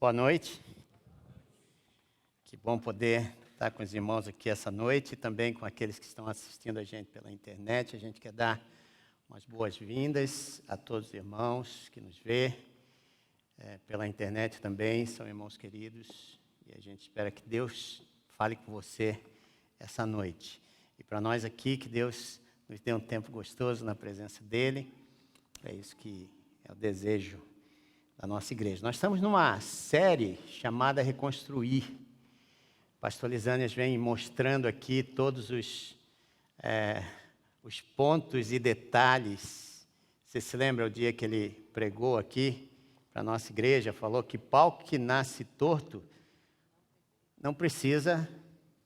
Boa noite. Que bom poder estar com os irmãos aqui essa noite e também com aqueles que estão assistindo a gente pela internet. A gente quer dar umas boas-vindas a todos os irmãos que nos vê pela internet também, são irmãos queridos. E a gente espera que Deus fale com você essa noite. E para nós aqui, que Deus nos dê um tempo gostoso na presença dEle. É isso que é o desejo da nossa igreja. Nós estamos numa série chamada Reconstruir. Pastor Lisânias vem mostrando aqui todos os pontos e detalhes. Você se lembra o dia que ele pregou aqui para a nossa igreja? Falou que pau que nasce torto não precisa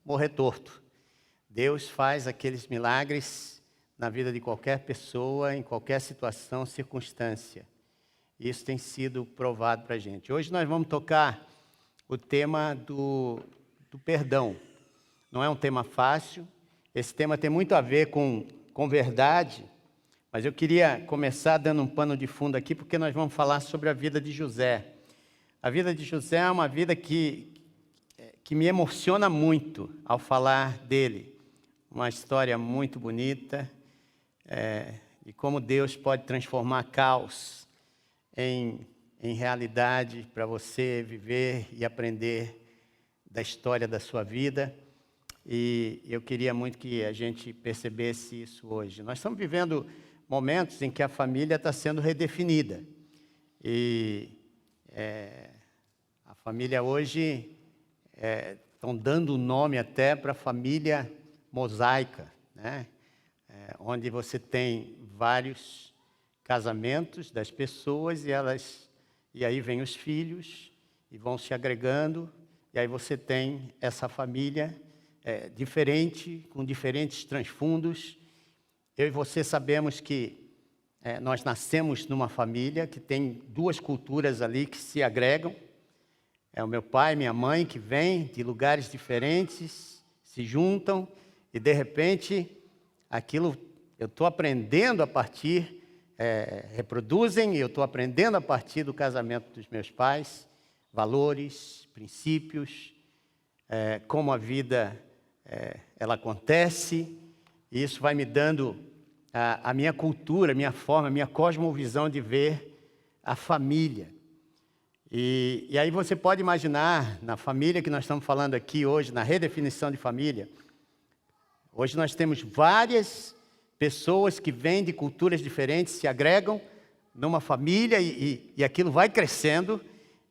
morrer torto. Deus faz aqueles milagres na vida de qualquer pessoa, em qualquer situação, circunstância. Isso tem sido provado para a gente. Hoje nós vamos tocar o tema do perdão. Não é um tema fácil. Esse tema tem muito a ver com verdade. Mas eu queria começar dando um pano de fundo aqui, porque nós vamos falar sobre a vida de José. A vida de José é uma vida que me emociona muito ao falar dele. Uma história muito bonita, de como Deus pode transformar caos em realidade para você viver e aprender da história da sua vida. E eu queria muito que a gente percebesse isso hoje. Nós estamos vivendo momentos em que a família está sendo redefinida. E a família hoje estão dando nome até para a família mosaica, né? Onde você tem vários casamentos das pessoas e aí vem os filhos e vão se agregando, e aí você tem essa família diferente, com diferentes transfundos. Eu e você sabemos que nós nascemos numa família que tem duas culturas ali que se agregam. É o meu pai e minha mãe que vêm de lugares diferentes, se juntam e de repente aquilo eu estou aprendendo a partir reproduzem, e eu estou aprendendo a partir do casamento dos meus pais, valores, princípios, como a vida ela acontece, e isso vai me dando a minha cultura, a minha forma, a minha cosmovisão de ver a família. E aí você pode imaginar, na família que nós estamos falando aqui hoje, na redefinição de família, hoje nós temos várias pessoas que vêm de culturas diferentes, se agregam numa família e aquilo vai crescendo.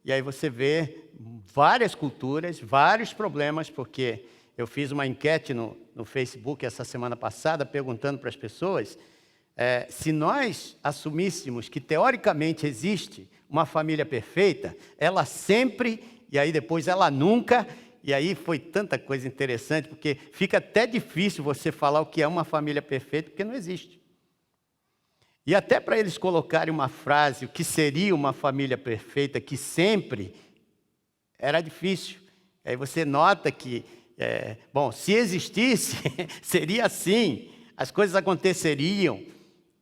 E aí você vê várias culturas, vários problemas, porque eu fiz uma enquete no Facebook essa semana passada, perguntando para as pessoas se nós assumíssemos que teoricamente existe uma família perfeita, ela sempre, e aí depois ela nunca. E aí foi tanta coisa interessante, porque fica até difícil você falar o que é uma família perfeita, porque não existe. E até para eles colocarem uma frase, o que seria uma família perfeita, que sempre, era difícil. Aí você nota que, se existisse, seria assim, as coisas aconteceriam,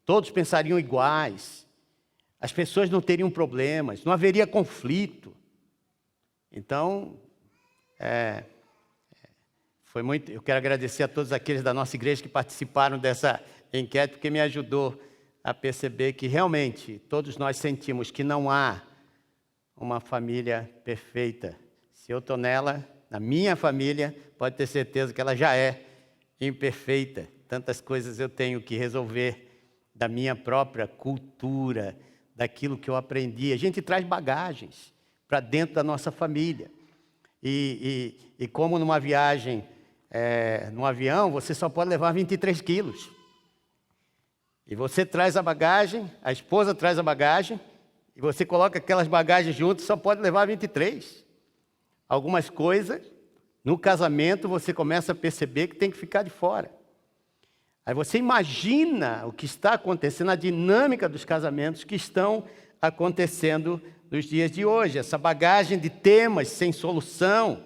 todos pensariam iguais, as pessoas não teriam problemas, não haveria conflito. Então, foi muito. Eu quero agradecer a todos aqueles da nossa igreja que participaram dessa enquete, porque me ajudou a perceber que realmente todos nós sentimos que não há uma família perfeita. Se eu estou nela, na minha família, pode ter certeza que ela já é imperfeita. Tantas coisas eu tenho que resolver da minha própria cultura, daquilo que eu aprendi. A gente traz bagagens para dentro da nossa família. E como numa viagem, num avião, você só pode levar 23 quilos. E você traz a bagagem, a esposa traz a bagagem, e você coloca aquelas bagagens juntas, só pode levar 23. Algumas coisas, no casamento, você começa a perceber que tem que ficar de fora. Aí você imagina o que está acontecendo, a dinâmica dos casamentos que estão acontecendo nos dias de hoje, essa bagagem de temas sem solução,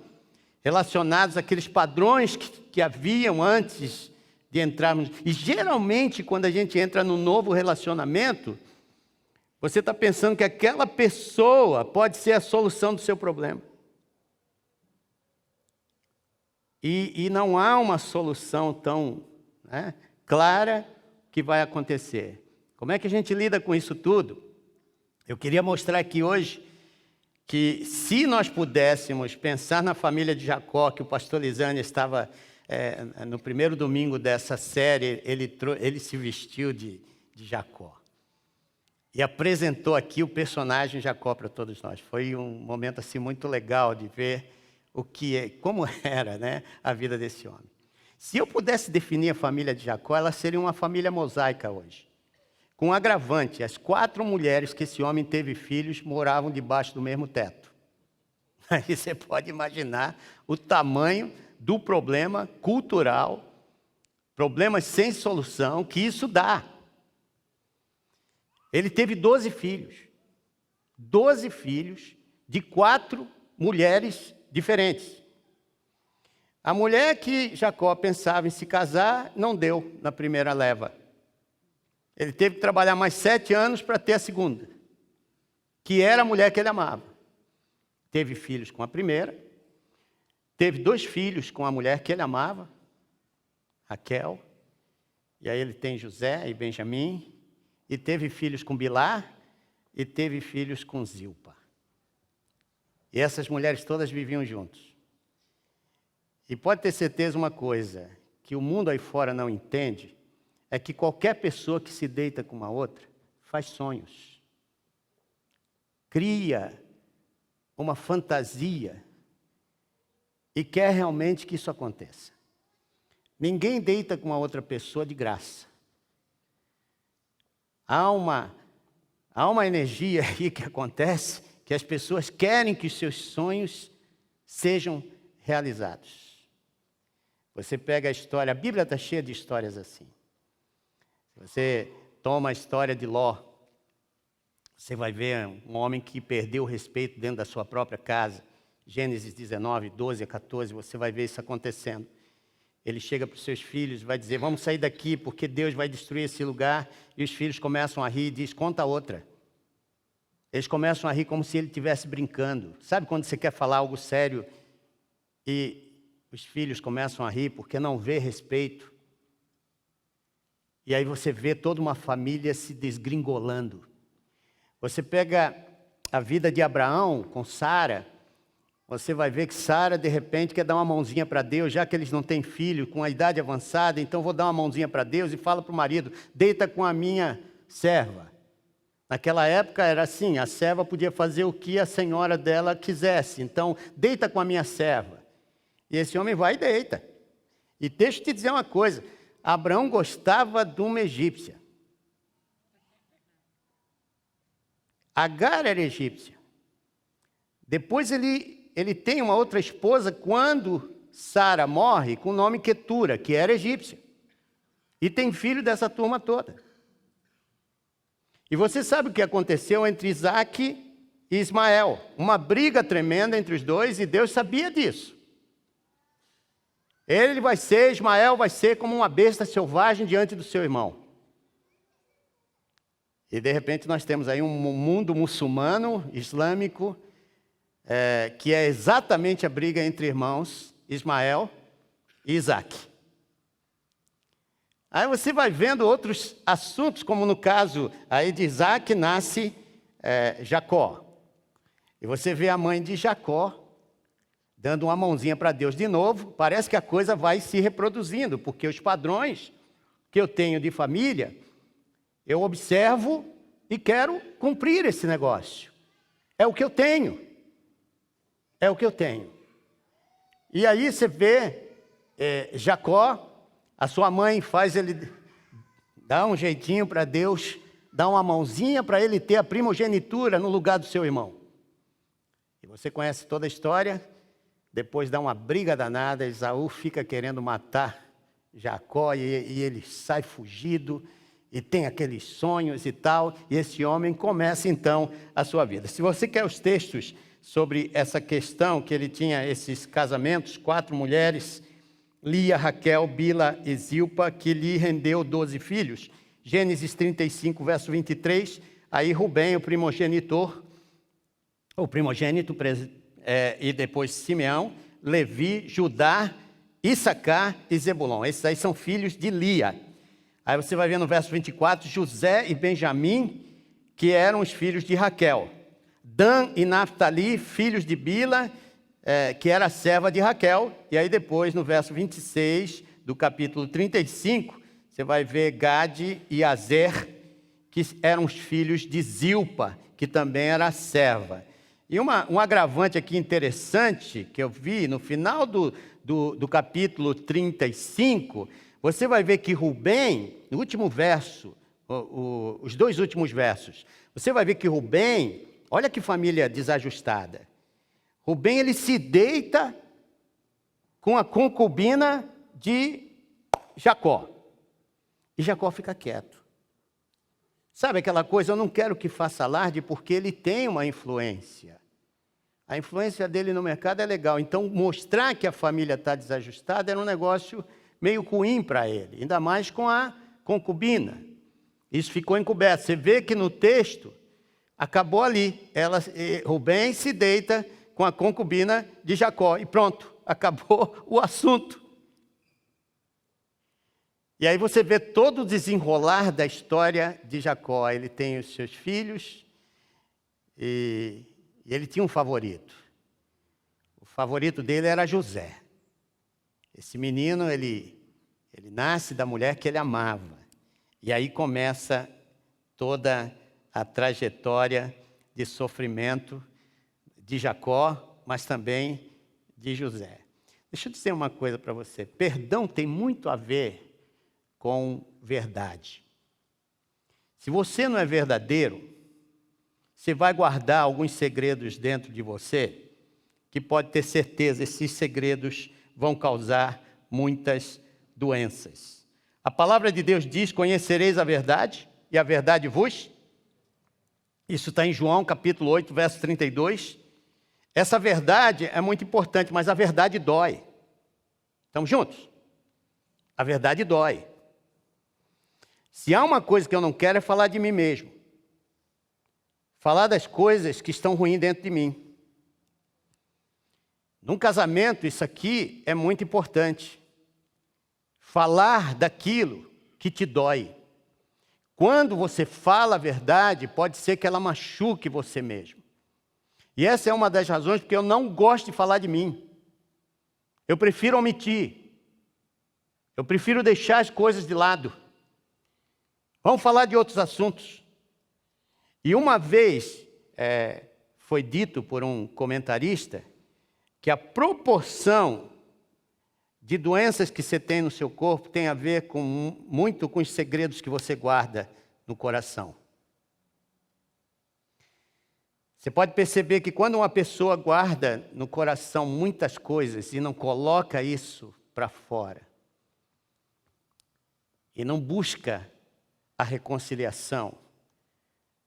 relacionados àqueles padrões que haviam antes de entrarmos. E geralmente, quando a gente entra num novo relacionamento, Você está pensando que aquela pessoa pode ser a solução do seu problema. E não há uma solução tão, né, clara que vai acontecer. Como é que a gente lida com isso tudo? Eu queria mostrar aqui hoje que se nós pudéssemos pensar na família de Jacó, que o pastor Lisânia estava, no primeiro domingo dessa série, ele se vestiu de Jacó. E apresentou aqui o personagem Jacó para todos nós. Foi um momento assim muito legal de ver como era, né, a vida desse homem. Se eu pudesse definir a família de Jacó, ela seria uma família mosaica hoje. Com um agravante, as 4 mulheres que esse homem teve filhos moravam debaixo do mesmo teto. Aí você pode imaginar o tamanho do problema cultural, problemas sem solução que isso dá. Ele teve 12 filhos. 12 filhos de 4 mulheres diferentes. A mulher que Jacó pensava em se casar, não deu na primeira leva. Ele teve que trabalhar mais 7 anos para ter a segunda, que era a mulher que ele amava. Teve filhos com a primeira, teve 2 filhos com a mulher que ele amava, Raquel, e aí ele tem José e Benjamim, e teve filhos com Bilá, e teve filhos com Zilpa. E essas mulheres todas viviam juntos. E pode ter certeza uma coisa, que o mundo aí fora não entende, é que qualquer pessoa que se deita com uma outra, faz sonhos. Cria uma fantasia e quer realmente que isso aconteça. Ninguém deita com uma outra pessoa de graça. Há uma energia aí que acontece, que as pessoas querem que os seus sonhos sejam realizados. Você pega a história, a Bíblia está cheia de histórias assim. Você toma a história de Ló, você vai ver um homem que perdeu o respeito dentro da sua própria casa. Gênesis 19, 12 a 14, você vai ver isso acontecendo. Ele chega para os seus filhos e vai dizer, vamos sair daqui porque Deus vai destruir esse lugar. E os filhos começam a rir e diz, conta outra. Eles começam a rir como se ele estivesse brincando. Sabe quando você quer falar algo sério e os filhos começam a rir porque não vê respeito? E aí você vê toda uma família se desgringolando. Você pega a vida de Abraão com Sara, você vai ver que Sara, de repente, quer dar uma mãozinha para Deus, já que eles não têm filho, com a idade avançada, então vou dar uma mãozinha para Deus e fala para o marido, deita com a minha serva. Naquela época era assim, a serva podia fazer o que a senhora dela quisesse, então deita com a minha serva. E esse homem vai e deita. E deixa eu te dizer uma coisa, Abraão gostava de uma egípcia. Agar era egípcia. Depois ele tem uma outra esposa quando Sara morre, com o nome Quetura, que era egípcia. E tem filho dessa turma toda. E você sabe o que aconteceu entre Isaac e Ismael? Uma briga tremenda entre os dois e Deus sabia disso. Ismael vai ser como uma besta selvagem diante do seu irmão. E de repente nós temos aí um mundo muçulmano, islâmico, que é exatamente a briga entre irmãos, Ismael e Isaac. Aí você vai vendo outros assuntos, como no caso aí de Isaac nasce Jacó. E você vê a mãe de Jacó dando uma mãozinha para Deus de novo, parece que a coisa vai se reproduzindo, porque os padrões que eu tenho de família, eu observo e quero cumprir esse negócio. É o que eu tenho. É o que eu tenho. E aí você vê Jacó, a sua mãe faz ele dar um jeitinho para Deus, dar uma mãozinha para ele ter a primogenitura no lugar do seu irmão. E você conhece toda a história. Depois dá uma briga danada, Esaú fica querendo matar Jacó e ele sai fugido e tem aqueles sonhos e tal, e esse homem começa então a sua vida. Se você quer os textos sobre essa questão, que ele tinha esses casamentos, 4 mulheres, Lia, Raquel, Bila e Zilpa, que lhe rendeu 12 filhos. Gênesis 35, verso 23, Aí Rubem, o primogênito, e depois Simeão, Levi, Judá, Issacar e Zebulon. Esses aí são filhos de Lia. Aí você vai ver no verso 24, José e Benjamim, que eram os filhos de Raquel. Dan e Naphtali, filhos de Bila, que era a serva de Raquel. E aí depois, no verso 26 do capítulo 35, você vai ver Gade e Azer, que eram os filhos de Zilpa, que também era a serva. E um agravante aqui interessante, que eu vi no final do capítulo 35, você vai ver que Rubem, no último verso, os dois últimos versos, você vai ver que Rubem, olha que família desajustada. Rubem, ele se deita com a concubina de Jacó. E Jacó fica quieto. Sabe aquela coisa, eu não quero que faça alarde porque ele tem uma influência. A influência dele no mercado é legal. Então, mostrar que a família está desajustada era um negócio meio ruim para ele. Ainda mais com a concubina. Isso ficou encoberto. Você vê que no texto, acabou ali. Rubem se deita com a concubina de Jacó. E pronto, acabou o assunto. E aí você vê todo o desenrolar da história de Jacó. Ele tem os seus filhos e ele tinha um favorito. O favorito dele era José. Esse menino, ele nasce da mulher que ele amava. E aí começa toda a trajetória de sofrimento de Jacó, mas também de José. Deixa eu dizer uma coisa para você. Perdão tem muito a ver com verdade. Se você não é verdadeiro, você vai guardar alguns segredos dentro de você, que pode ter certeza, esses segredos vão causar muitas doenças. A palavra de Deus diz, conhecereis a verdade, e a verdade vos. Isso está em João, capítulo 8, verso 32. Essa verdade é muito importante, mas a verdade dói. Estamos juntos? A verdade dói. Se há uma coisa que eu não quero é falar de mim mesmo. Falar das coisas que estão ruins dentro de mim. Num casamento, isso aqui é muito importante. Falar daquilo que te dói. Quando você fala a verdade, pode ser que ela machuque você mesmo. E essa é uma das razões porque eu não gosto de falar de mim. Eu prefiro omitir. Eu prefiro deixar as coisas de lado. Vamos falar de outros assuntos. E uma vez foi dito por um comentarista que a proporção de doenças que você tem no seu corpo tem a ver muito com os segredos que você guarda no coração. Você pode perceber que quando uma pessoa guarda no coração muitas coisas e não coloca isso para fora, e não busca a reconciliação,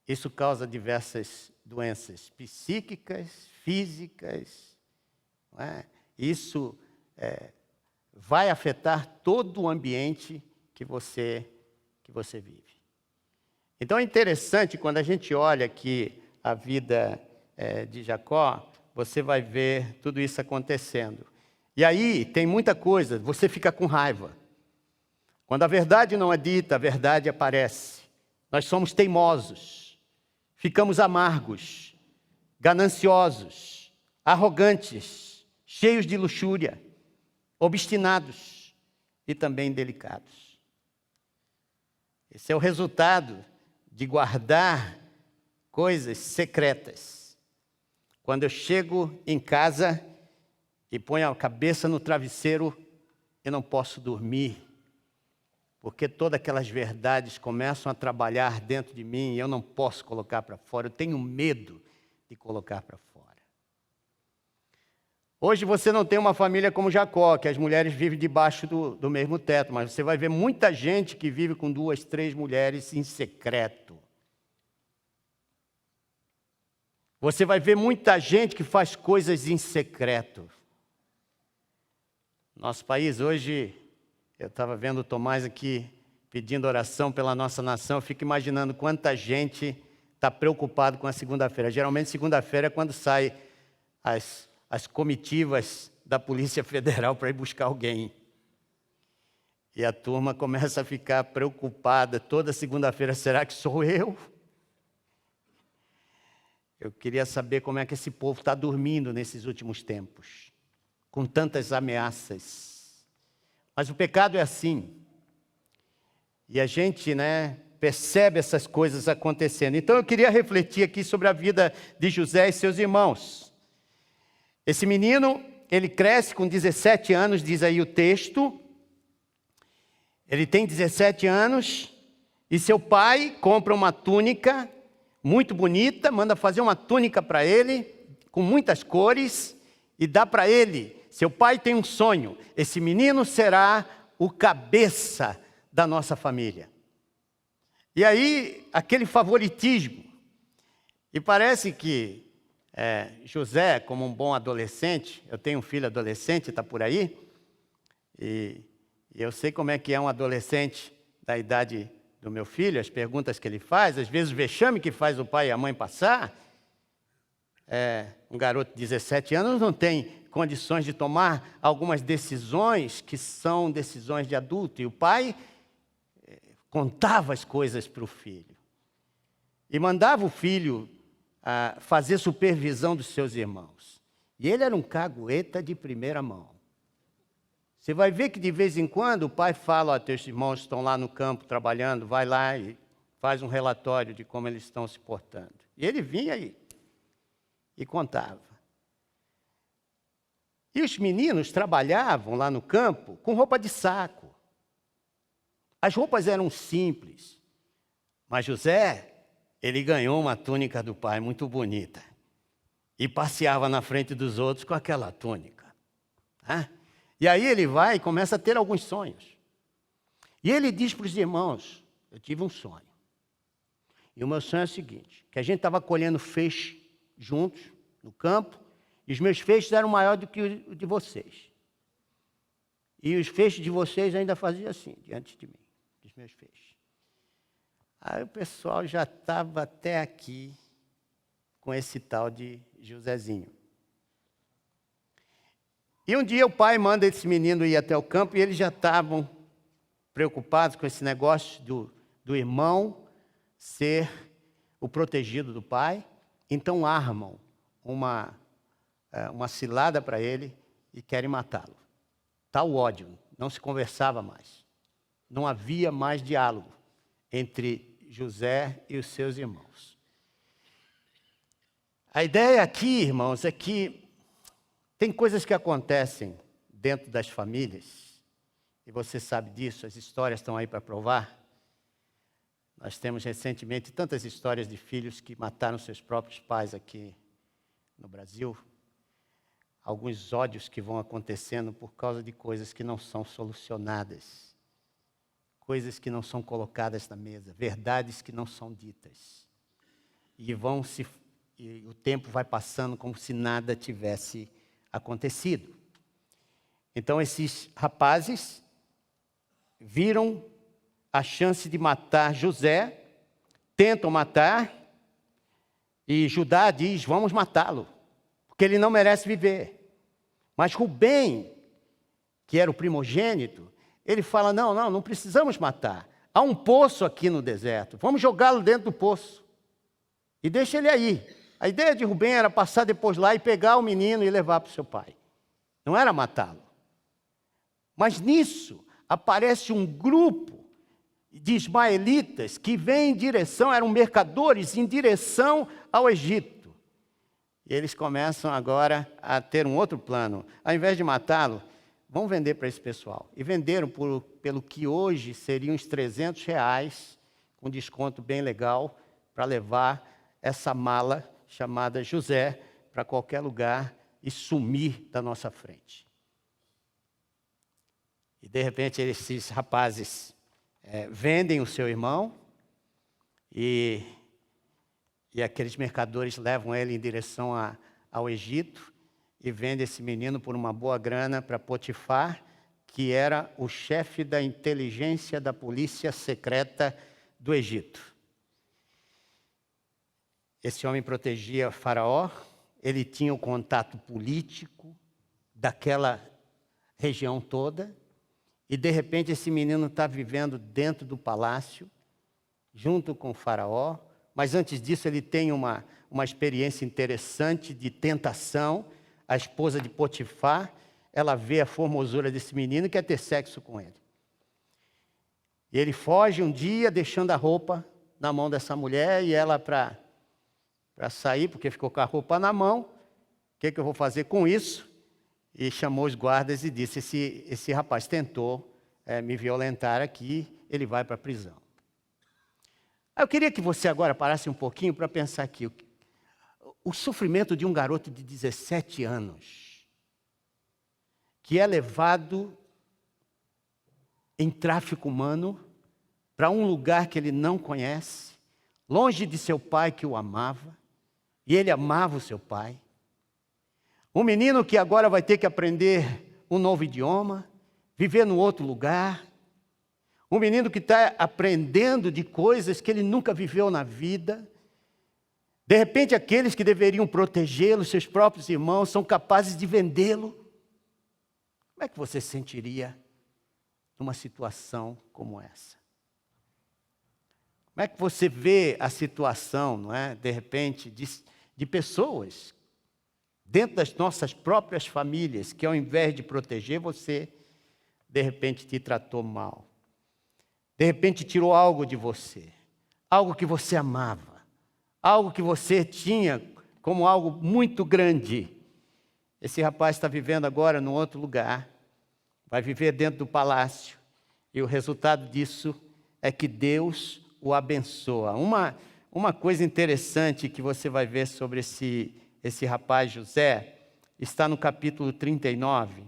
isso causa diversas doenças psíquicas, físicas. Não é? Isso vai afetar todo o ambiente que você vive. Então é interessante, quando a gente olha aqui a vida de Jacó, você vai ver tudo isso acontecendo. E aí tem muita coisa, você fica com raiva. Quando a verdade não é dita, a verdade aparece. Nós somos teimosos, ficamos amargos, gananciosos, arrogantes, cheios de luxúria, obstinados e também delicados. Esse é o resultado de guardar coisas secretas. Quando eu chego em casa e ponho a cabeça no travesseiro, eu não posso dormir, porque todas aquelas verdades começam a trabalhar dentro de mim e eu não posso colocar para fora. Eu tenho medo de colocar para fora. Hoje você não tem uma família como Jacó, que as mulheres vivem debaixo do mesmo teto, mas você vai ver muita gente que vive com 2, 3 mulheres em secreto. Você vai ver muita gente que faz coisas em secreto. Nosso país hoje, eu estava vendo o Tomás aqui pedindo oração pela nossa nação, eu fico imaginando quanta gente está preocupado com a segunda-feira. Geralmente, segunda-feira é quando saem as comitivas da Polícia Federal para ir buscar alguém. E a turma começa a ficar preocupada toda segunda-feira. Será que sou eu? Eu queria saber como é que esse povo está dormindo nesses últimos tempos, com tantas ameaças. Mas o pecado é assim. E a gente, percebe essas coisas acontecendo. Então eu queria refletir aqui sobre a vida de José e seus irmãos. Esse menino, ele cresce com 17 anos, diz aí o texto. Ele tem 17 anos e seu pai compra uma túnica muito bonita, manda fazer uma túnica para ele, com muitas cores, e dá para ele. Seu pai tem um sonho: esse menino será o cabeça da nossa família. E aí, aquele favoritismo. E parece que José, como um bom adolescente, eu tenho um filho adolescente, está por aí, e eu sei como é que é um adolescente da idade do meu filho, as perguntas que ele faz, às vezes o vexame que faz o pai e a mãe passar. Um garoto de 17 anos não tem condições de tomar algumas decisões que são decisões de adulto. E o pai contava as coisas para o filho. E mandava o filho fazer supervisão dos seus irmãos. E ele era um cagueta de primeira mão. Você vai ver que de vez em quando o pai fala: teus irmãos estão lá no campo trabalhando, vai lá e faz um relatório de como eles estão se portando. E ele vinha aí e contava. E os meninos trabalhavam lá no campo com roupa de saco. As roupas eram simples, mas José, ele ganhou uma túnica do pai muito bonita e passeava na frente dos outros com aquela túnica. E aí ele vai e começa a ter alguns sonhos. E ele diz para os irmãos: eu tive um sonho. E o meu sonho é o seguinte, que a gente estava colhendo feixe juntos no campo, e os meus feixes eram maiores do que o de vocês. E os feixes de vocês ainda faziam assim, diante de mim, dos meus feixes. Aí o pessoal já estava até aqui com esse tal de Josézinho. E um dia o pai manda esse menino ir até o campo e eles já estavam preocupados com esse negócio do irmão ser o protegido do pai. Então armam uma cilada para ele e querem matá-lo. Tal ódio, não se conversava mais. Não havia mais diálogo entre José e os seus irmãos. A ideia aqui, irmãos, é que tem coisas que acontecem dentro das famílias, e você sabe disso, as histórias estão aí para provar. Nós temos recentemente tantas histórias de filhos que mataram seus próprios pais aqui no Brasil. Alguns ódios que vão acontecendo por causa de coisas que não são solucionadas, coisas que não são colocadas na mesa, verdades que não são ditas. E o tempo vai passando como se nada tivesse acontecido. Então esses rapazes viram a chance de matar José, tentam matar, e Judá diz: vamos matá-lo, porque ele não merece viver. Mas Rubem, que era o primogênito, ele fala: não precisamos matar. Há um poço aqui no deserto, vamos jogá-lo dentro do poço e deixa ele aí. A ideia de Rubem era passar depois lá e pegar o menino e levar para o seu pai. Não era matá-lo. Mas nisso aparece um grupo de ismaelitas que vem em direção, eram mercadores, em direção ao Egito. E eles começam agora a ter um outro plano. Ao invés de matá-lo, vão vender para esse pessoal. E venderam pelo que hoje seriam uns R$300, com desconto bem legal, para levar essa mala chamada José para qualquer lugar e sumir da nossa frente. E de repente esses rapazes vendem o seu irmão e aqueles mercadores levam ele em direção ao Egito e vendem esse menino por uma boa grana para Potifar, que era o chefe da inteligência da polícia secreta do Egito. Esse homem protegia Faraó, ele tinha o contato político daquela região toda, e de repente esse menino está vivendo dentro do palácio, junto com o Faraó, mas antes disso ele tem uma experiência interessante de tentação. A esposa de Potifar, ela vê a formosura desse menino e quer ter sexo com ele. E ele foge um dia, deixando a roupa na mão dessa mulher, e ela, para sair, porque ficou com a roupa na mão, o que eu vou fazer com isso? E chamou os guardas e disse, esse rapaz tentou me violentar aqui, ele vai para a prisão. Eu queria que você agora parasse um pouquinho para pensar aqui. O sofrimento de um garoto de 17 anos, que é levado em tráfico humano para um lugar que ele não conhece, longe de seu pai que o amava, e ele amava o seu pai. Um menino que agora vai ter que aprender um novo idioma, viver num outro lugar. Um menino que está aprendendo de coisas que ele nunca viveu na vida. De repente, aqueles que deveriam protegê-lo, seus próprios irmãos, são capazes de vendê-lo. Como é que você se sentiria numa situação como essa? Como é que você vê a situação, não é? De repente, de pessoas dentro das nossas próprias famílias, que ao invés de proteger você, de repente te tratou mal. De repente tirou algo de você, algo que você amava, algo que você tinha como algo muito grande. Esse rapaz está vivendo agora num outro lugar, vai viver dentro do palácio, e o resultado disso é que Deus o abençoa. Uma coisa interessante que você vai ver sobre esse rapaz José, está no capítulo 39,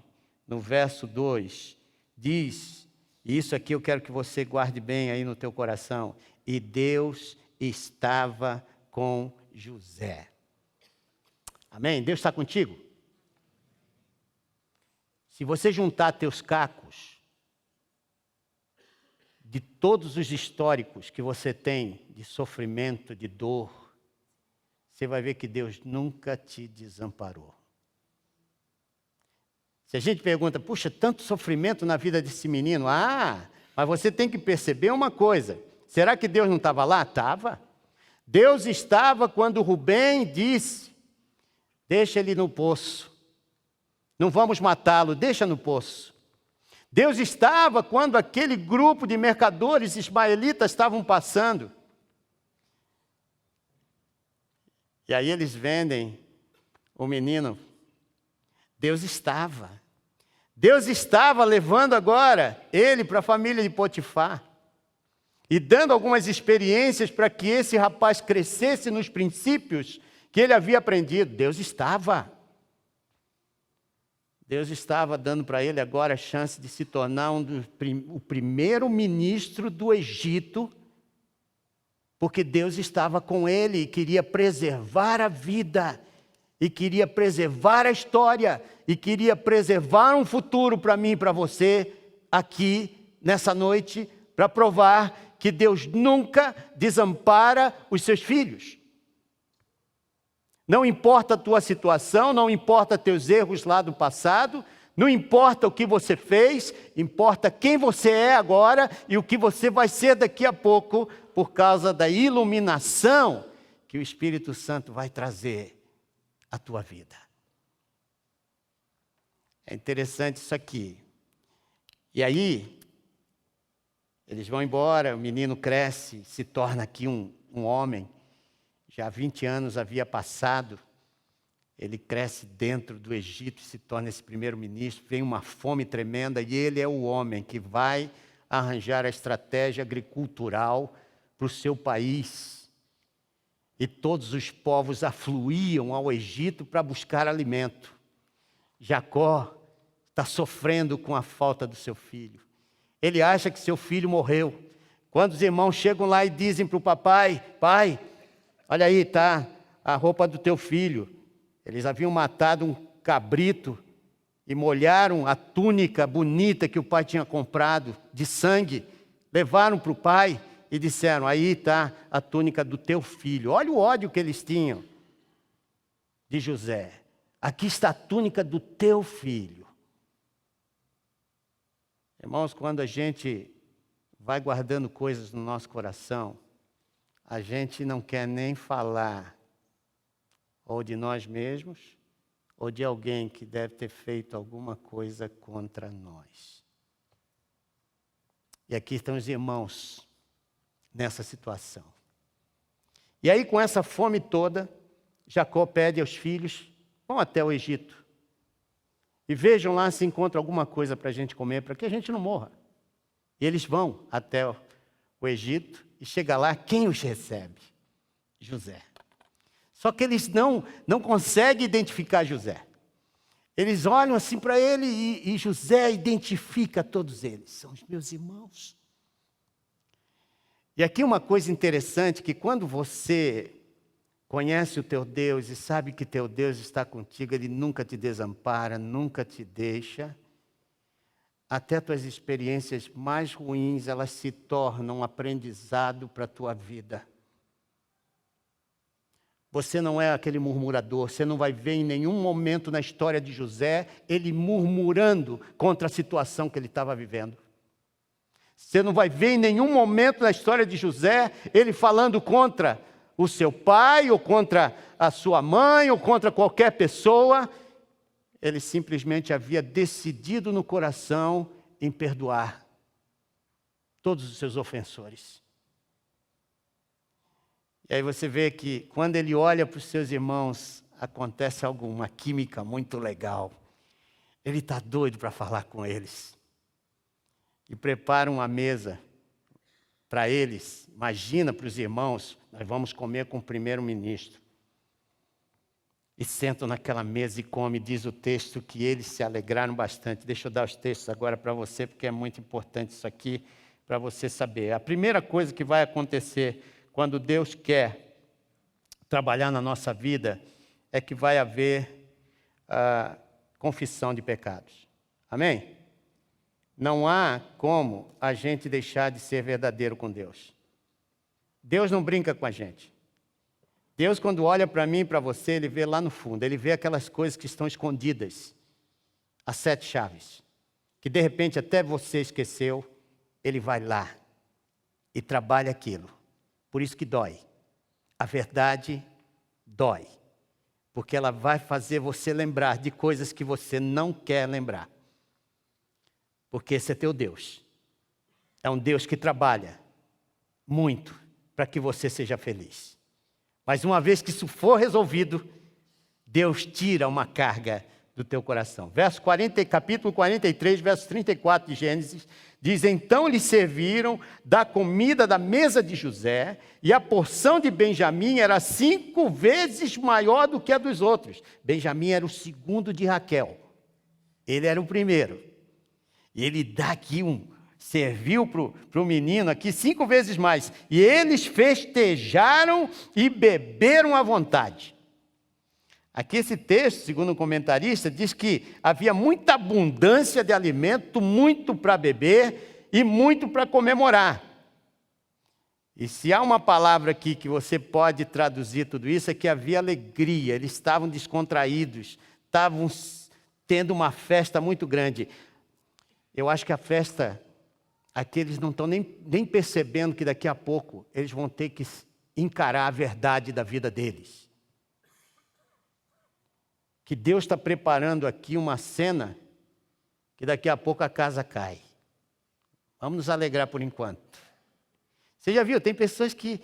no verso 2, diz, e isso aqui eu quero que você guarde bem aí no teu coração, e Deus estava com José. Amém? Deus está contigo? Se você juntar teus cacos, de todos os históricos que você tem, de sofrimento, de dor, você vai ver que Deus nunca te desamparou. Se a gente pergunta, puxa, tanto sofrimento na vida desse menino. Mas você tem que perceber uma coisa. Será que Deus não estava lá? Estava. Deus estava quando Rubem disse, deixa ele no poço. Não vamos matá-lo, deixa no poço. Deus estava quando aquele grupo de mercadores ismaelitas estavam passando. E aí eles vendem o menino. Deus estava. Deus estava levando agora ele para a família de Potifar. E dando algumas experiências para que esse rapaz crescesse nos princípios que ele havia aprendido. Deus estava. Deus estava dando para ele agora a chance de se tornar o primeiro ministro do Egito, porque Deus estava com ele e queria preservar a vida, e queria preservar a história, e queria preservar um futuro para mim e para você, aqui, nessa noite, para provar que Deus nunca desampara os seus filhos. Não importa a tua situação, não importa teus erros lá do passado, não importa o que você fez, importa quem você é agora e o que você vai ser daqui a pouco, por causa da iluminação que o Espírito Santo vai trazer à tua vida. É interessante isso aqui. E aí, eles vão embora, o menino cresce, se torna aqui um homem. Já há 20 anos havia passado, ele cresce dentro do Egito e se torna esse primeiro-ministro, vem uma fome tremenda e ele é o homem que vai arranjar a estratégia agricultural para o seu país. E todos os povos afluíam ao Egito para buscar alimento. Jacó está sofrendo com a falta do seu filho. Ele acha que seu filho morreu. Quando os irmãos chegam lá e dizem para o papai, pai, olha aí, tá a roupa do teu filho. Eles haviam matado um cabrito e molharam a túnica bonita que o pai tinha comprado de sangue. Levaram para o pai e disseram: aí está a túnica do teu filho. Olha o ódio que eles tinham de José. Aqui está a túnica do teu filho. Irmãos, quando a gente vai guardando coisas no nosso coração, a gente não quer nem falar ou de nós mesmos, ou de alguém que deve ter feito alguma coisa contra nós. E aqui estão os irmãos nessa situação. E aí, com essa fome toda, Jacó pede aos filhos: vão até o Egito. E vejam lá se encontram alguma coisa para a gente comer, para que a gente não morra. E eles vão até o Egito, e chega lá, quem os recebe? José. Só que eles não conseguem identificar José. Eles olham assim para ele e José identifica todos eles. São os meus irmãos. E aqui uma coisa interessante, que quando você conhece o teu Deus e sabe que teu Deus está contigo, Ele nunca te desampara, nunca te deixa. Até tuas experiências mais ruins, elas se tornam um aprendizado para a tua vida. Você não é aquele murmurador, você não vai ver em nenhum momento na história de José, ele murmurando contra a situação que ele estava vivendo. Você não vai ver em nenhum momento na história de José, ele falando contra o seu pai, ou contra a sua mãe, ou contra qualquer pessoa. Ele simplesmente havia decidido no coração em perdoar todos os seus ofensores. E aí você vê que quando ele olha para os seus irmãos, acontece uma química muito legal. Ele está doido para falar com eles. E prepara uma mesa para eles. Imagina para os irmãos: nós vamos comer com o primeiro-ministro. E sentam naquela mesa e comem, diz o texto que eles se alegraram bastante. Deixa eu dar os textos agora para você, porque é muito importante isso aqui, para você saber. A primeira coisa que vai acontecer quando Deus quer trabalhar na nossa vida é que vai haver confissão de pecados. Amém? Não há como a gente deixar de ser verdadeiro com Deus. Deus não brinca com a gente. Deus, quando olha para mim e para você, Ele vê lá no fundo, Ele vê aquelas coisas que estão escondidas, as 7 chaves, que de repente até você esqueceu, Ele vai lá e trabalha aquilo. Por isso que dói. A verdade dói, porque ela vai fazer você lembrar de coisas que você não quer lembrar. Porque esse é teu Deus. É um Deus que trabalha muito para que você seja feliz. Mas uma vez que isso for resolvido, Deus tira uma carga do teu coração. Capítulo 43, verso 34 de Gênesis, diz: então lhe serviram da comida da mesa de José, e a porção de Benjamim era 5 vezes maior do que a dos outros. Benjamim era o segundo de Raquel. Ele era o primeiro. E ele dá aqui serviu para o menino aqui 5 vezes mais. E eles festejaram e beberam à vontade. Aqui esse texto, segundo um comentarista, diz que havia muita abundância de alimento, muito para beber e muito para comemorar. E se há uma palavra aqui que você pode traduzir tudo isso, é que havia alegria, eles estavam descontraídos, estavam tendo uma festa muito grande. Eu acho que a festa, aqui eles não estão nem percebendo que daqui a pouco eles vão ter que encarar a verdade da vida deles. Que Deus está preparando aqui uma cena que daqui a pouco a casa cai. Vamos nos alegrar por enquanto. Você já viu, tem pessoas que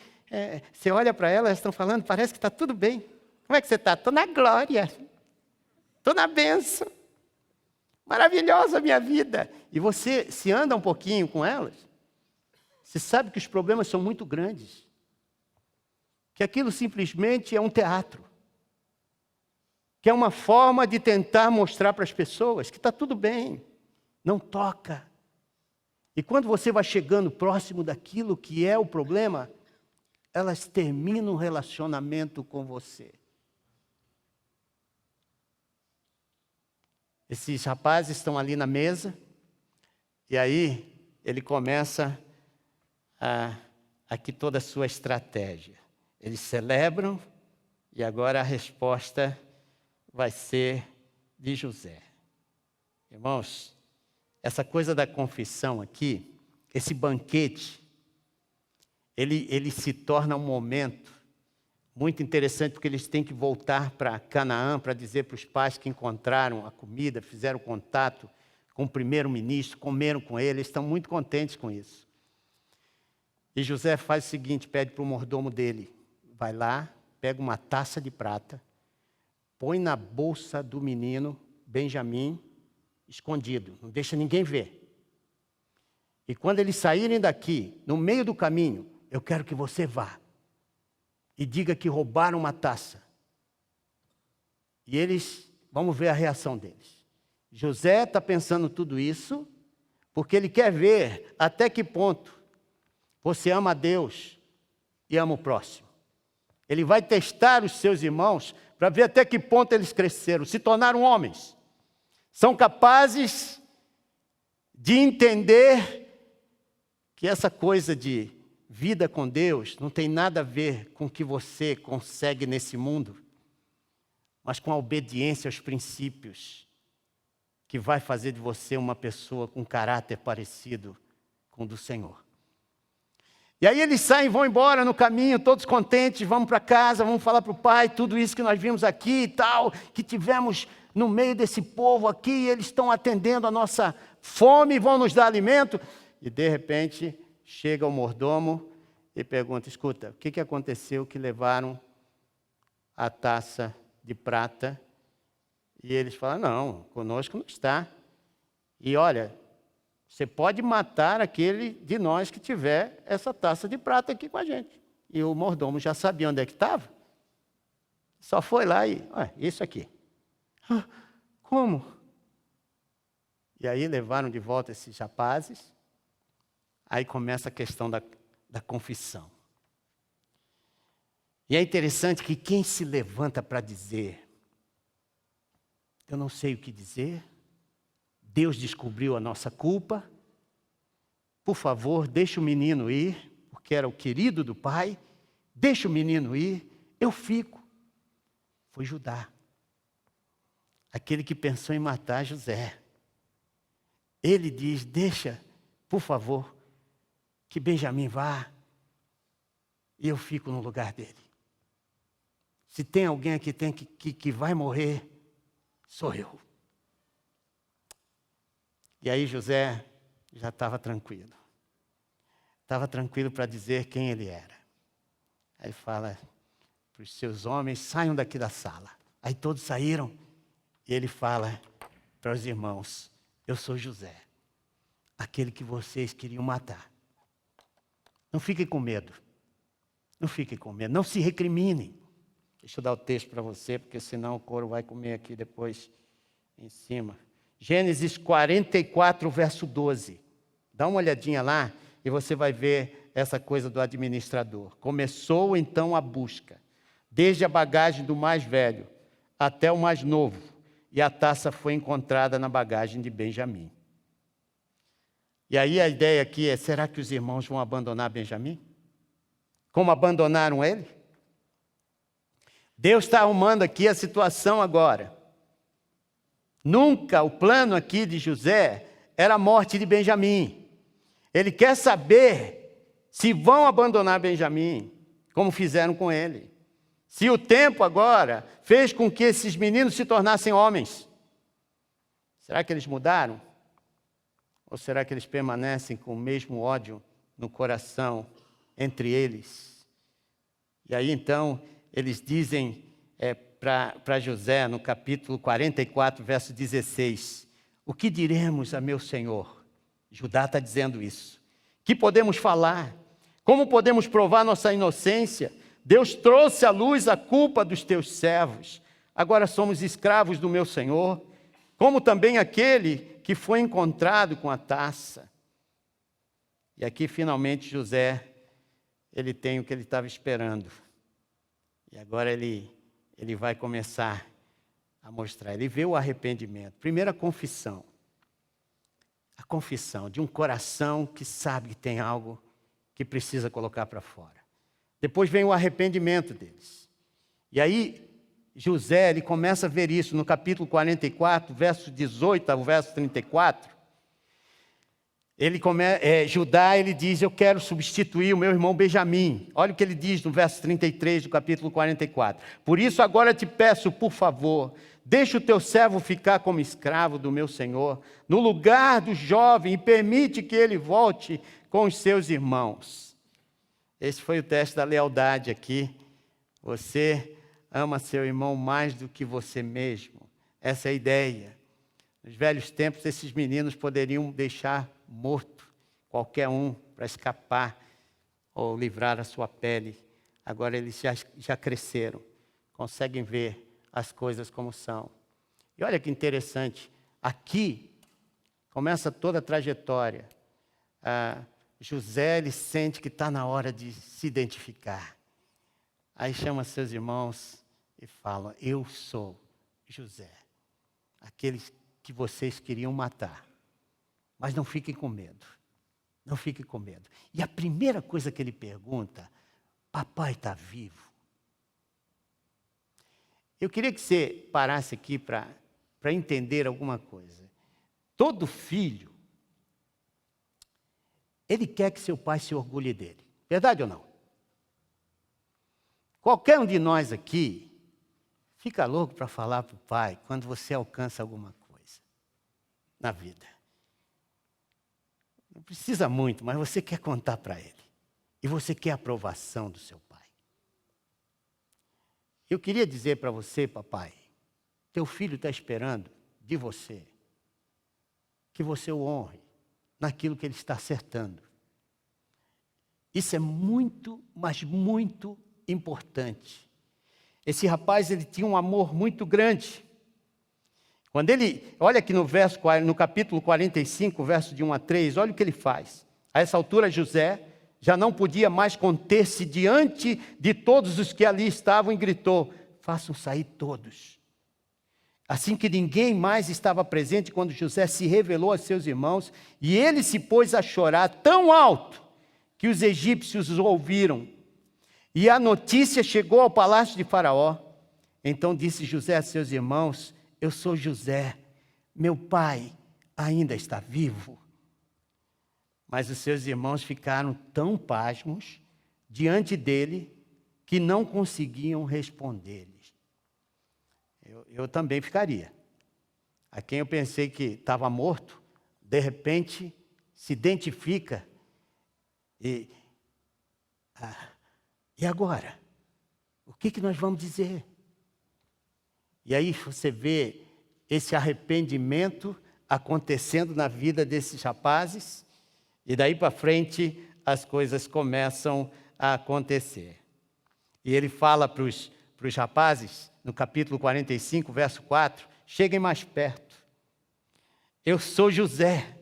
você olha para elas estão falando, parece que está tudo bem. Como é que você está? Estou na glória, estou na bênção. Maravilhosa a minha vida. E você se anda um pouquinho com elas, você sabe que os problemas são muito grandes. Que aquilo simplesmente é um teatro. Que é uma forma de tentar mostrar para as pessoas que está tudo bem, não toca. E quando você vai chegando próximo daquilo que é o problema, elas terminam o relacionamento com você. Esses rapazes estão ali na mesa, e aí ele começa a aqui toda a sua estratégia. Eles celebram e agora a resposta vai ser de José. Irmãos, essa coisa da confissão aqui, esse banquete, ele se torna um momento muito interessante, porque eles têm que voltar para Canaã para dizer para os pais que encontraram a comida, fizeram contato com o primeiro-ministro, comeram com ele, eles estão muito contentes com isso. E José faz o seguinte, pede para o mordomo dele, vai lá, pega uma taça de prata, põe na bolsa do menino Benjamim, escondido, não deixa ninguém ver. E quando eles saírem daqui, no meio do caminho, eu quero que você vá e diga que roubaram uma taça. E eles, vamos ver a reação deles. José está pensando tudo isso, porque ele quer ver até que ponto você ama a Deus e ama o próximo. Ele vai testar os seus irmãos para ver até que ponto eles cresceram, se tornaram homens. São capazes de entender que essa coisa de vida com Deus não tem nada a ver com o que você consegue nesse mundo, mas com a obediência aos princípios, que vai fazer de você uma pessoa com caráter parecido com o do Senhor. E aí eles saem, vão embora no caminho, todos contentes, vamos para casa, vamos falar para o pai, tudo isso que nós vimos aqui e tal, que tivemos no meio desse povo aqui, eles estão atendendo a nossa fome, vão nos dar alimento. E de repente chega o mordomo e pergunta, escuta, o que aconteceu que levaram a taça de prata? E eles falam, não, conosco não está. E olha, você pode matar aquele de nós que tiver essa taça de prata aqui com a gente. E o mordomo já sabia onde é que estava. Só foi lá e, isso aqui. Ah, como? E aí levaram de volta esses rapazes. Aí começa a questão da confissão. E é interessante que quem se levanta para dizer, eu não sei o que dizer, Deus descobriu a nossa culpa, por favor, deixa o menino ir, porque era o querido do pai, deixa o menino ir, eu fico. Foi Judá, aquele que pensou em matar José. Ele diz, deixa, por favor, que Benjamim vá, e eu fico no lugar dele. Se tem alguém aqui que vai morrer, sou eu. E aí José já estava tranquilo. Estava tranquilo para dizer quem ele era. Aí fala para os seus homens, saiam daqui da sala. Aí todos saíram e ele fala para os irmãos, eu sou José, aquele que vocês queriam matar. Não fiquem com medo. Não fiquem com medo, não se recriminem. Deixa eu dar o texto para você, porque senão o couro vai comer aqui depois em cima. Gênesis 44, verso 12. Dá uma olhadinha lá e você vai ver essa coisa do administrador. Começou então a busca, desde a bagagem do mais velho até o mais novo, e a taça foi encontrada na bagagem de Benjamim. E aí a ideia aqui é, será que os irmãos vão abandonar Benjamim? Como abandonaram ele? Deus está arrumando aqui a situação agora. Nunca o plano aqui de José era a morte de Benjamim. Ele quer saber se vão abandonar Benjamim, como fizeram com ele. Se o tempo agora fez com que esses meninos se tornassem homens. Será que eles mudaram? Ou será que eles permanecem com o mesmo ódio no coração entre eles? E aí então eles dizem para José, no capítulo 44, verso 16, o que diremos a meu senhor? Judá está dizendo isso. Que podemos falar? Como podemos provar nossa inocência? Deus trouxe à luz a culpa dos teus servos. Agora somos escravos do meu senhor, como também aquele que foi encontrado com a taça. E aqui finalmente José, ele tem o que ele estava esperando. E agora ele vai começar a mostrar. Ele vê o arrependimento. Primeiro a confissão. A confissão de um coração que sabe que tem algo que precisa colocar para fora. Depois vem o arrependimento deles. E aí, José, ele começa a ver isso no capítulo 44, verso 18 ao verso 34. Judá, ele diz, eu quero substituir o meu irmão Benjamim. Olha o que ele diz no verso 33 do capítulo 44. Por isso agora te peço, por favor, deixa o teu servo ficar como escravo do meu senhor, no lugar do jovem, e permite que ele volte com os seus irmãos. Esse foi o teste da lealdade aqui. Você ama seu irmão mais do que você mesmo. Essa é a ideia. Nos velhos tempos, esses meninos poderiam deixar morto qualquer um para escapar ou livrar a sua pele. Agora eles já cresceram, conseguem ver as coisas como são. E olha que interessante, aqui começa toda a trajetória. José, ele sente que está na hora de se identificar. Aí chama seus irmãos e fala, eu sou José, aquele que vocês queriam matar. Mas não fiquem com medo. Não fiquem com medo. E a primeira coisa que ele pergunta, papai está vivo? Eu queria que você parasse aqui para entender alguma coisa. Todo filho, ele quer que seu pai se orgulhe dele. Verdade ou não? Qualquer um de nós aqui fica louco para falar para o pai quando você alcança alguma coisa na vida. Não precisa muito, mas você quer contar para ele. E você quer a aprovação do seu pai. Eu queria dizer para você, papai, teu filho está esperando de você que você o honre naquilo que ele está acertando. Isso é muito, mas muito importante. Esse rapaz, ele tinha um amor muito grande. Quando ele, olha aqui no capítulo 45, verso de 1 a 3, olha o que ele faz. A essa altura, José já não podia mais conter-se diante de todos os que ali estavam e gritou, façam sair todos. Assim que ninguém mais estava presente, quando José se revelou a seus irmãos, e ele se pôs a chorar tão alto, que os egípcios o ouviram. E a notícia chegou ao palácio de Faraó. Então disse José a seus irmãos, eu sou José, meu pai ainda está vivo. Mas os seus irmãos ficaram tão pasmos diante dele que não conseguiam responder-lhes. Eu também ficaria. A quem eu pensei que estava morto, de repente se identifica. E agora? O que nós vamos dizer? E aí você vê esse arrependimento acontecendo na vida desses rapazes, e daí para frente as coisas começam a acontecer. E ele fala para os rapazes, no capítulo 45, verso 4, cheguem mais perto. Eu sou José,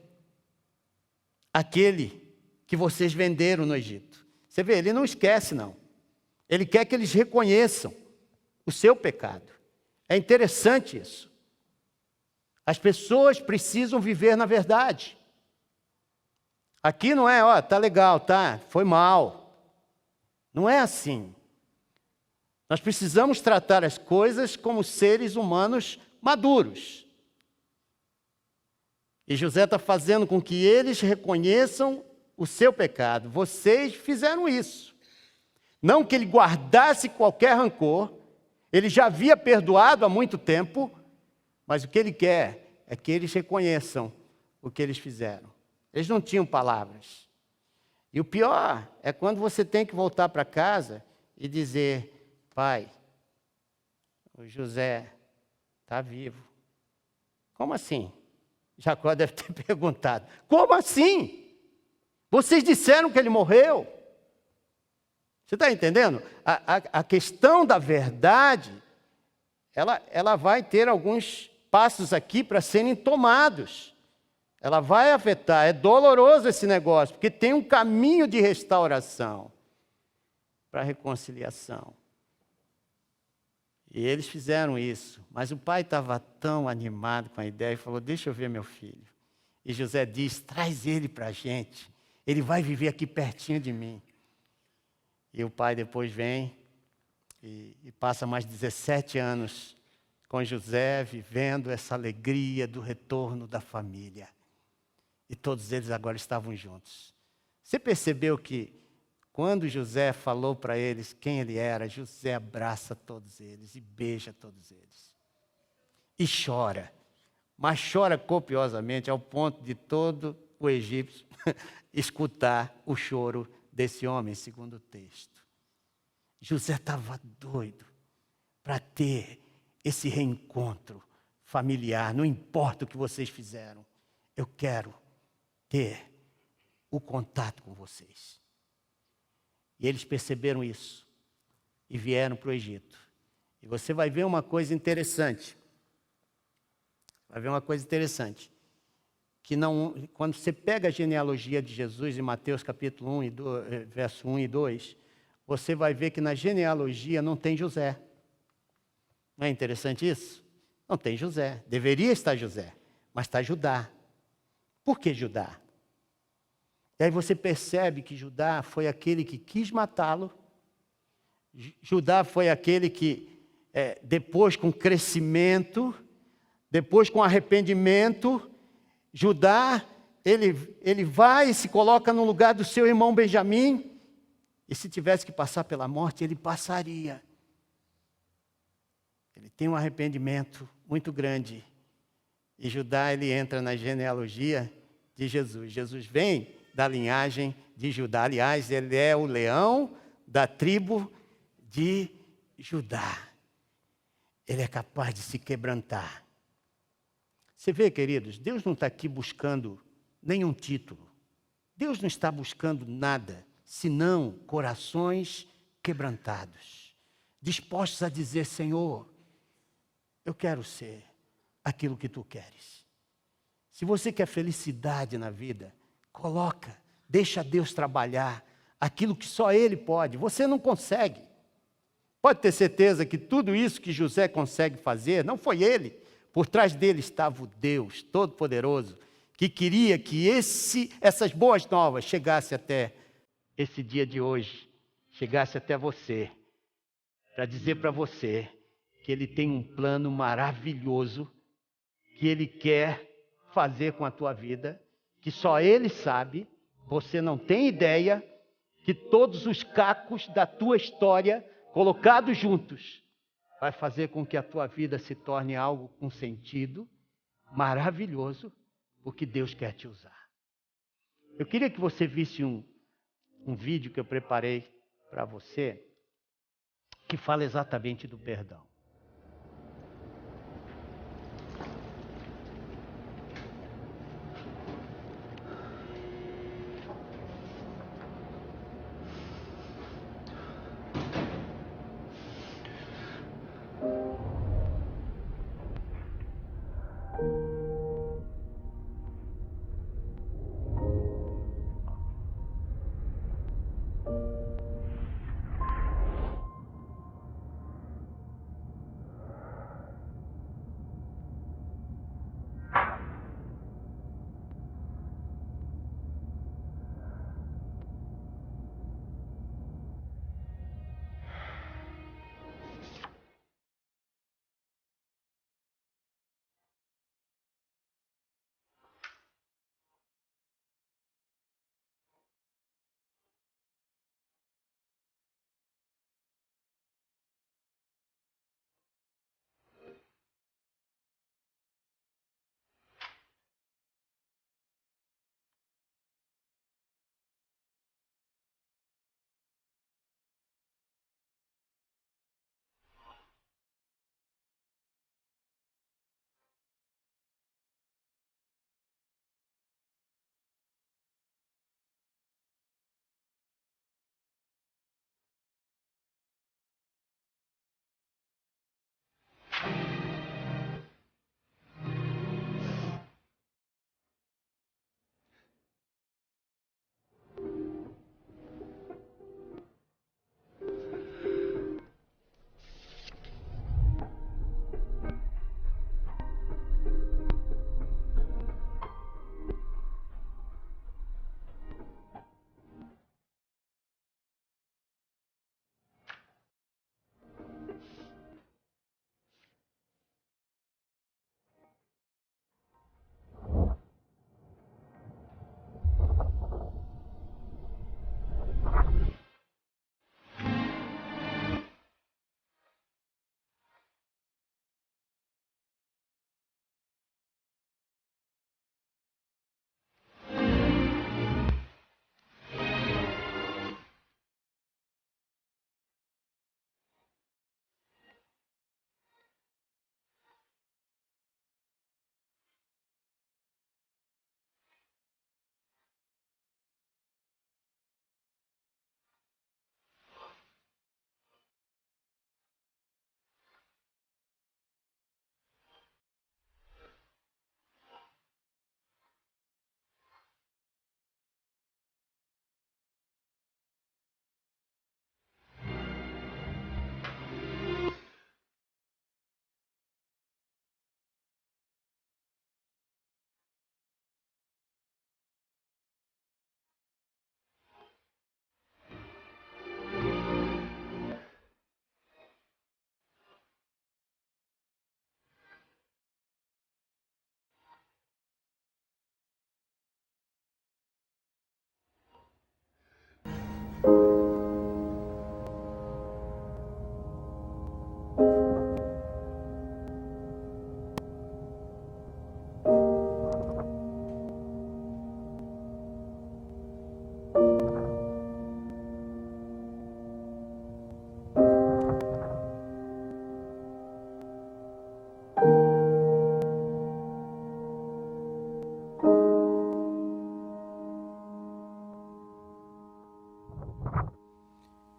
aquele que vocês venderam no Egito. Você vê, ele não esquece não. Ele quer que eles reconheçam o seu pecado. É interessante isso. As pessoas precisam viver na verdade. Aqui não é, tá legal, tá, foi mal. Não é assim. Nós precisamos tratar as coisas como seres humanos maduros. E José está fazendo com que eles reconheçam o seu pecado. Vocês fizeram isso. Não que ele guardasse qualquer rancor, ele já havia perdoado há muito tempo, mas o que ele quer é que eles reconheçam o que eles fizeram. Eles não tinham palavras. E o pior é quando você tem que voltar para casa e dizer, pai, o José está vivo. Como assim? Jacó deve ter perguntado, como assim? Vocês disseram que ele morreu? Você está entendendo? A questão da verdade, ela vai ter alguns passos aqui para serem tomados. Ela vai afetar, é doloroso esse negócio, porque tem um caminho de restauração para a reconciliação. E eles fizeram isso, mas o pai estava tão animado com a ideia e falou, deixa eu ver meu filho. E José diz, traz ele para a gente. Ele vai viver aqui pertinho de mim. E o pai depois vem e passa mais 17 anos com José, vivendo essa alegria do retorno da família. E todos eles agora estavam juntos. Você percebeu que quando José falou para eles quem ele era, José abraça todos eles e beija todos eles. E chora, mas chora copiosamente ao ponto de todo o egípcio escutar o choro desse homem, segundo o texto. José estava doido para ter esse reencontro familiar, não importa o que vocês fizeram, eu quero ter o contato com vocês. E eles perceberam isso e vieram para o Egito. E você vai ver uma coisa interessante. Que não, quando você pega a genealogia de Jesus em Mateus capítulo 1 verso 1 e 2, você vai ver que na genealogia não tem José. Não é interessante isso? Não tem José. Deveria estar José, mas está Judá. Por que Judá? E aí você percebe que Judá foi aquele que quis matá-lo. Judá foi aquele que, depois com crescimento, depois com arrependimento, Judá, ele vai e se coloca no lugar do seu irmão Benjamim, e se tivesse que passar pela morte, ele passaria. Ele tem um arrependimento muito grande. E Judá, ele entra na genealogia de Jesus. Jesus vem da linhagem de Judá. Aliás, ele é o leão da tribo de Judá. Ele é capaz de se quebrantar. Você vê, queridos, Deus não está aqui buscando nenhum título. Deus não está buscando nada, senão corações quebrantados, dispostos a dizer: Senhor, eu quero ser aquilo que Tu queres. Se você quer felicidade na vida, deixa Deus trabalhar aquilo que só Ele pode. Você não consegue. Pode ter certeza que tudo isso que José consegue fazer, não foi ele. Por trás dele estava o Deus Todo-Poderoso, que queria que essas boas novas chegassem até esse dia de hoje, chegasse até você, para dizer para você que Ele tem um plano maravilhoso, que Ele quer fazer com a tua vida, que só Ele sabe, você não tem ideia, que todos os cacos da tua história, colocados juntos, vai fazer com que a tua vida se torne algo com sentido, maravilhoso, porque Deus quer te usar. Eu queria que você visse um vídeo que eu preparei para você, que fala exatamente do perdão.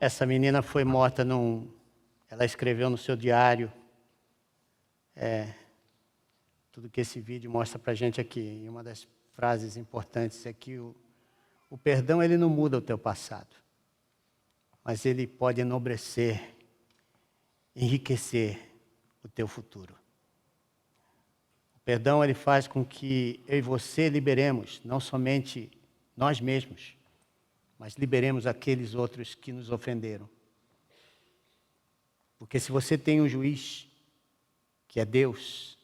Essa menina foi morta ela escreveu no seu diário, tudo que esse vídeo mostra para a gente aqui. E uma das frases importantes é que o perdão, ele não muda o teu passado, mas ele pode enobrecer, enriquecer o teu futuro. O perdão, ele faz com que eu e você liberemos, não somente nós mesmos, mas liberemos aqueles outros que nos ofenderam. Porque se você tem um juiz, que é Deus,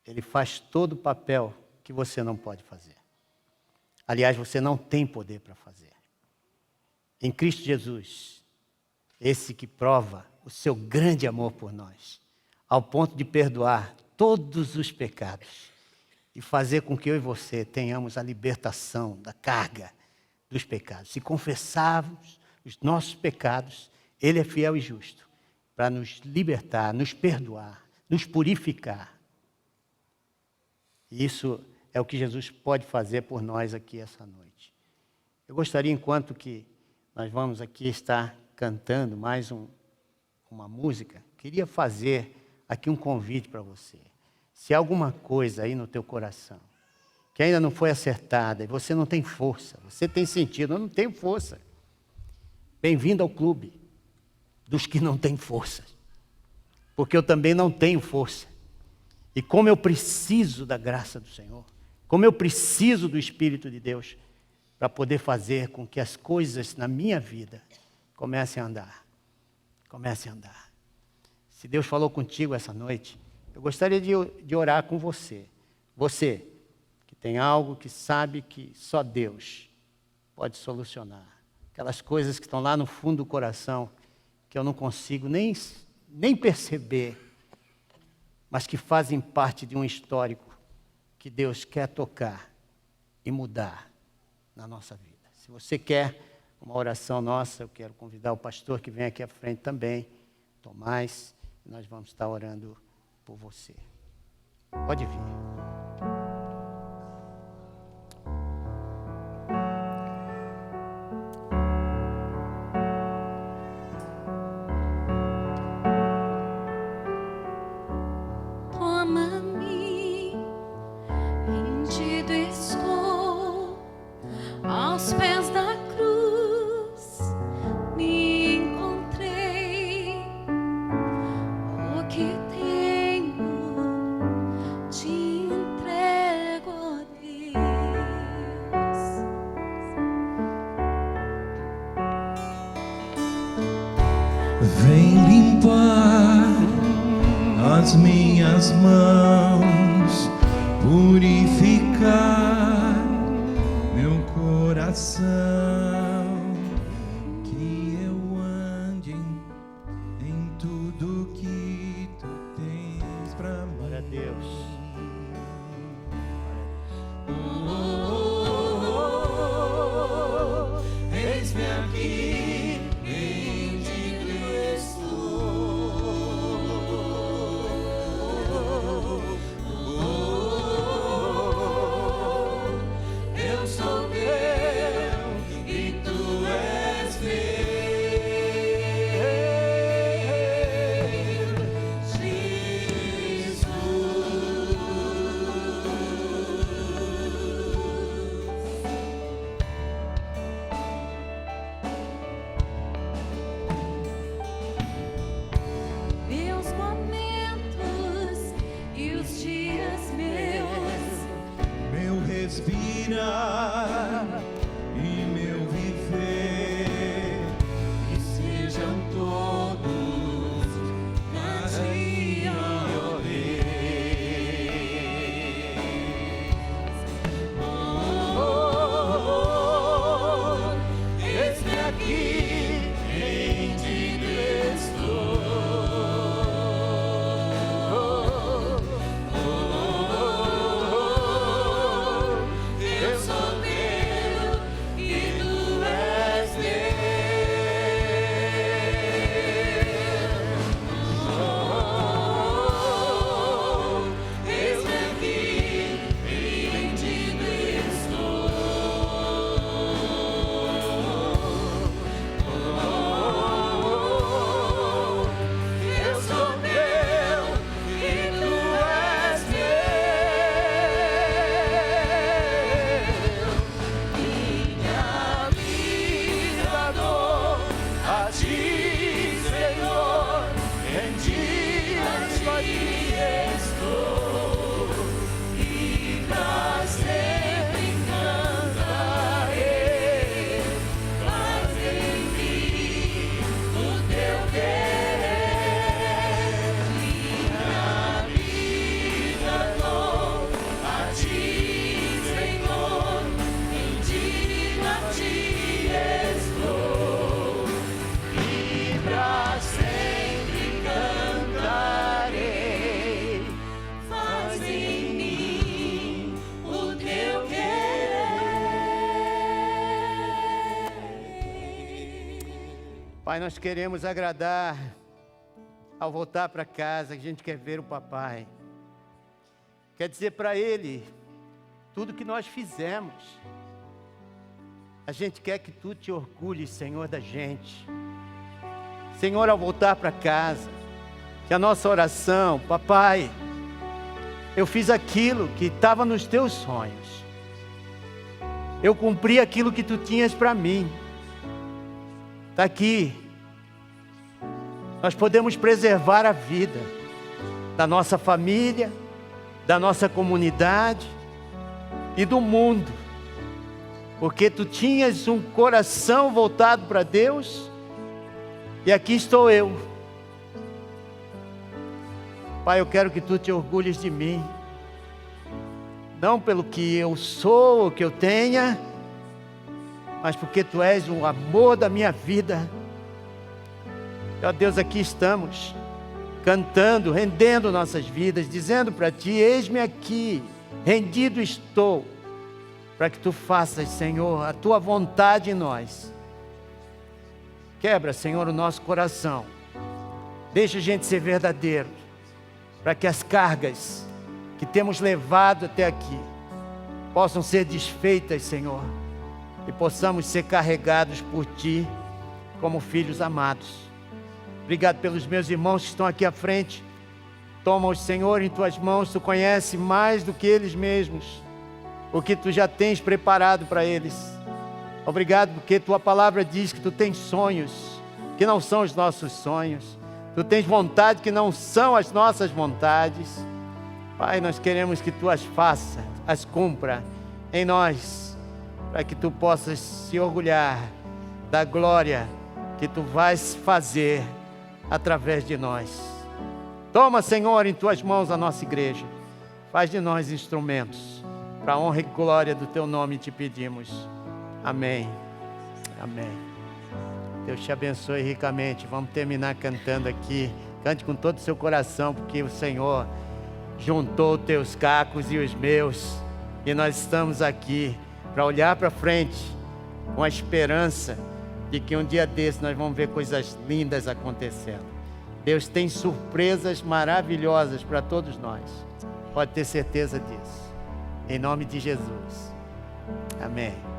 ele faz todo o papel que você não pode fazer. Aliás, você não tem poder para fazer. Em Cristo Jesus, esse que prova o seu grande amor por nós, ao ponto de perdoar todos os pecados e fazer com que eu e você tenhamos a libertação da carga dos pecados. Se confessarmos os nossos pecados, Ele é fiel e justo para nos libertar, nos perdoar, nos purificar. E isso é o que Jesus pode fazer por nós aqui essa noite. Eu gostaria, enquanto que nós vamos aqui estar cantando mais uma música, queria fazer aqui um convite para você. Se há alguma coisa aí no teu coração que ainda não foi acertada e você não tem força, você tem sentido, eu não tenho força. Bem-vindo ao clube dos que não têm força, porque eu também não tenho força. E como eu preciso da graça do Senhor, como eu preciso do Espírito de Deus para poder fazer com que as coisas na minha vida comecem a andar. Comecem a andar. Se Deus falou contigo essa noite, eu gostaria de orar com você. Você que tem algo que sabe que só Deus pode solucionar. Aquelas coisas que estão lá no fundo do coração, que eu não consigo nem perceber, mas que fazem parte de um histórico que Deus quer tocar e mudar na nossa vida. Se você quer uma oração nossa, eu quero convidar o pastor que vem aqui à frente também, Tomás, e nós vamos estar orando por você. Pode vir. Toma-me, rendido estou aos pés da cruz, me encontrei. O que tenho te entrego, ó Deus. Vem limpar as minhas mãos, purificar meu coração, que eu ande em tudo que tu tens pra mim. Glória a Deus. Eis-me aqui, rendido estou. Eu sou teu e tu és meu, Jesus. Meus momentos e os dias meus, Meu respirar e meu viver, e sejam todos para ti, ó Deus. Eis-me aqui, rendido estou. Eu sou Pai, nós queremos agradar ao voltar para casa, a gente quer ver o papai. Quer dizer para ele tudo que nós fizemos. A gente quer que tu te orgulhes, Senhor, da gente. Senhor, ao voltar para casa, que a nossa oração, papai, eu fiz aquilo que estava nos teus sonhos. Eu cumpri aquilo que tu tinhas para mim. Está aqui. Nós podemos preservar a vida da nossa família, da nossa comunidade e do mundo. Porque tu tinhas um coração voltado para Deus e aqui estou eu. Pai, eu quero que tu te orgulhes de mim. Não pelo que eu sou ou que eu tenha, mas porque tu és o amor da minha vida. Ó Deus, aqui estamos, cantando, rendendo nossas vidas, dizendo para ti, eis-me aqui, rendido estou, para que tu faças, Senhor, a tua vontade em nós. Quebra, Senhor, o nosso coração. Deixa a gente ser verdadeiro, para que as cargas que temos levado até aqui possam ser desfeitas, Senhor, e possamos ser carregados por ti como filhos amados. Obrigado pelos meus irmãos que estão aqui à frente. Toma-os, Senhor, em tuas mãos. Tu conheces mais do que eles mesmos o que tu já tens preparado para eles. Obrigado porque tua palavra diz que tu tens sonhos que não são os nossos sonhos. Tu tens vontade que não são as nossas vontades. Pai, nós queremos que tu as faças, as cumpra em nós, para que tu possas se orgulhar da glória que tu vais fazer através de nós. Toma, Senhor, em tuas mãos a nossa igreja. Faz de nós instrumentos para a honra e glória do teu nome, te pedimos. Amém. Amém. Deus te abençoe ricamente. Vamos terminar cantando aqui. Cante com todo o seu coração, porque o Senhor juntou teus cacos e os meus. E nós estamos aqui para olhar para frente com a esperança de que um dia desse nós vamos ver coisas lindas acontecendo. Deus tem surpresas maravilhosas para todos nós. Pode ter certeza disso. Em nome de Jesus. Amém.